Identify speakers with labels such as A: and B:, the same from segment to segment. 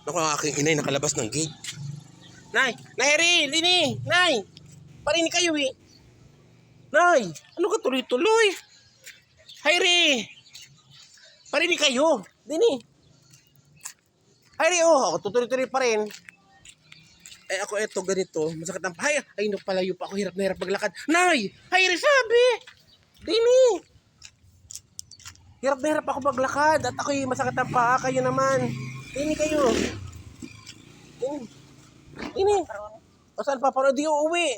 A: Naku, ang aking inay nakalabas ng gate. Nay! Nay, Lini! Nay! Parinig kayo eh. Nay! Ano ka tuloy-tuloy? Hayri! Parinig kayo. Lini! Hayri, oh! Ako tutuloy-tuloy pa rin. Eh ako eto ganito. Masakit ang pahaya. Ay, no, palayo pa ako. Hirap na hirap maglakad. Nay! Hayri, sabi! Lini! Hirap na hirap ako maglakad. At ako'y masakit ang paa. Kayo naman. Lini kayo. Lini. Lini. O saan pa? Paano di uuwi?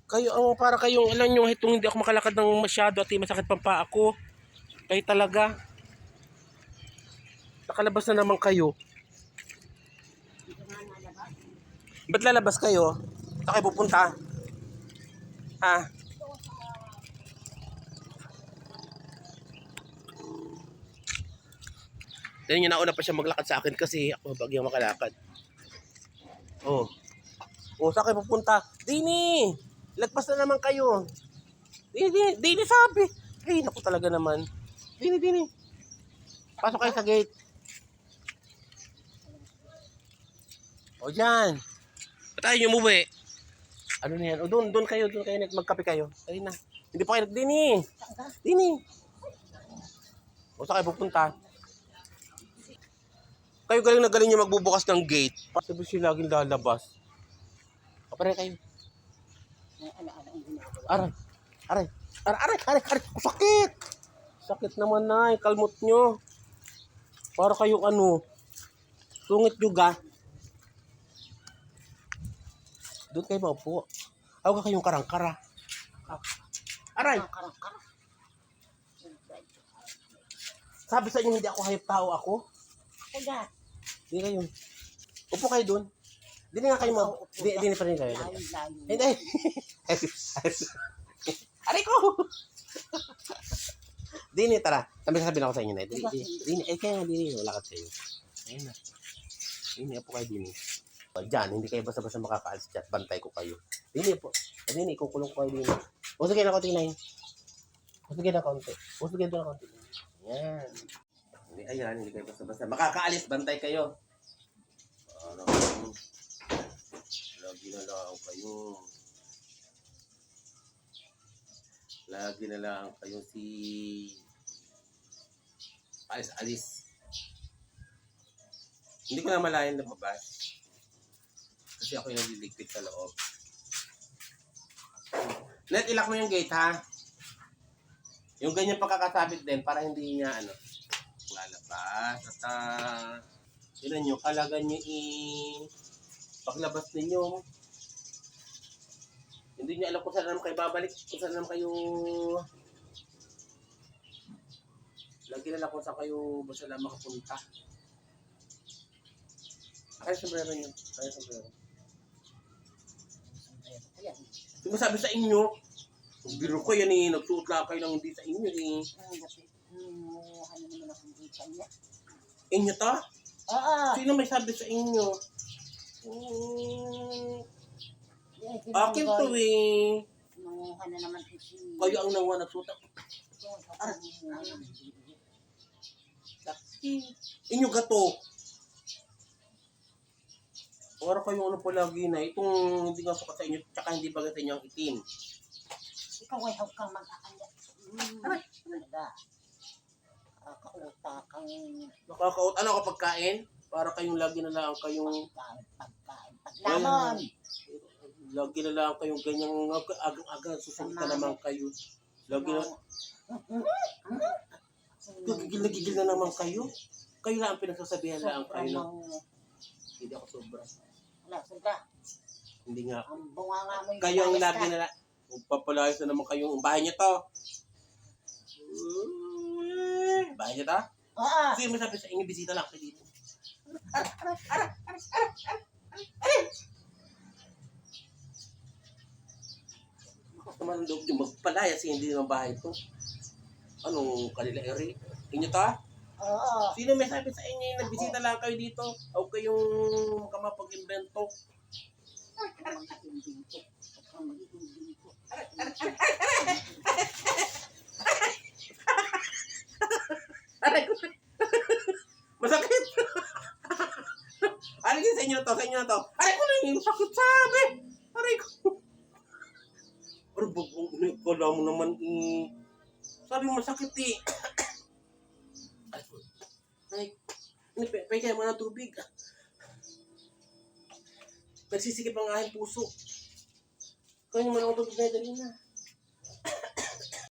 A: Kayo ang para kayong alam nyo itong hindi ako makalakad ng masyado at masakit pang paa ako. Kayo talaga. Nakalabas na naman kayo. Ba't lalabas kayo? Saan kayo pupunta? Ha? Dahil nyo nauna pa siya maglakad sa akin kasi ako bagyang makalakad. Oh. Oh, saan kayo pupunta? Dini! Lagpas na naman kayo. Dini sabi. Ay, naku talaga naman. Dini. Pasok kayo sa gate. O dyan. Ba't tayo nyo umuwi? Ano na yan? O doon kayo magkape kayo. Ayun na. Hindi pa kayo Dini. O saan kayo pupunta? Kayo galing na galing nyo magbubukas ng gate. Sabi siya laging lalabas. Kapare kayo. Aray. Sakit! Sakit naman na. Kalmot nyo. Para kayong ano. Sungit juga. Doon kayo maupo. Ako kayong karangkara. Aray! Sabi sa inyo hindi ako hayop tao ako. Hindi kayo. Upo kayo doon. Hindi nga kayo Hindi pa rin kayo. Hindi. Aray ko! Dini, tara. Sabi na ako sa inyo na. Dini, kaya Dini, lakad kayo. Ayun na. Dini, upo kayo Dini. Diyan, hindi kayo basta-basta makakaalis dyan. Bantay ko kayo. Dini po. Dini, kukulong ko kayo Dini. Usagin na konti na yun. Usagin na konti. Yan. Ayan, hindi kayo basta-basta. Makakaalis, bantay kayo. Lagi na lang kayo si alis. Hindi ko na malayan lumabas. Kasi ako yung naliligpit sa loob. Net, ilak mo yung gate ha. Yung ganyan pagkakasabit din para hindi niya lalabas. At yun nyo, kalagan nyo paglabas ninyo. Hindi nyo alam kung saan naman kayo babalik. Kung saan naman kayo lagi na lang kung saan kayo basta lang makapunta. Kaya sombrero nyo. Sumasabi sa inyo, biro ko yan nagsuot lang kayo ng hindi sa inyo Inyo to?
B: Oo.
A: Sino may sabi sa inyo? Akin to eh.
B: Nanguha na naman si...
A: Kayo ang nawa nagsuot. Inyo gato. Para kayo palagi na. Itong hindi nga sukat sa inyo, tsaka hindi bagay sa inyo ang itim.
B: Ikaw ay huwag kang mag-aaya. Nakakauta kang...
A: Nakakaut. Ano kapag kain? Para kayong lagi na lang kayong...
B: Pagkain. Paglamon.
A: Lagi na lang kayong ganyang agang-aga. Susunod na naman kayo. Lagi na... Gigil na naman kayo. Kayo lang ang pinagsasabihan lang kayo na... Hindi ako sobra.
B: Wala, sobra.
A: Hindi nga.
B: Ang bunga nga mo yung...
A: Kayo ang lagi na lang. Papalayas na naman kayong bahay niyo to. Bahay niyo to?
B: Oo.
A: Sige, masabi sa inyo, bisita lang kayo dito. Naman loob yung magpalayas, hindi naman bahay to. Anong kanila eri? Inyo to?
B: Oo.
A: Sino may sabi sa inyo yung nagbisita lang kayo dito? O kayong kamapag-invento? Masakit! inyo na to, sa inyo na to. Aray ko na yung sakit sabi. Aray ko. Aray, kala mo naman, sabi mo masakit eh. Ay, pwede mo ng tubig. Nagsisikip ang aking puso. Kaya naman ako tubig na dali na.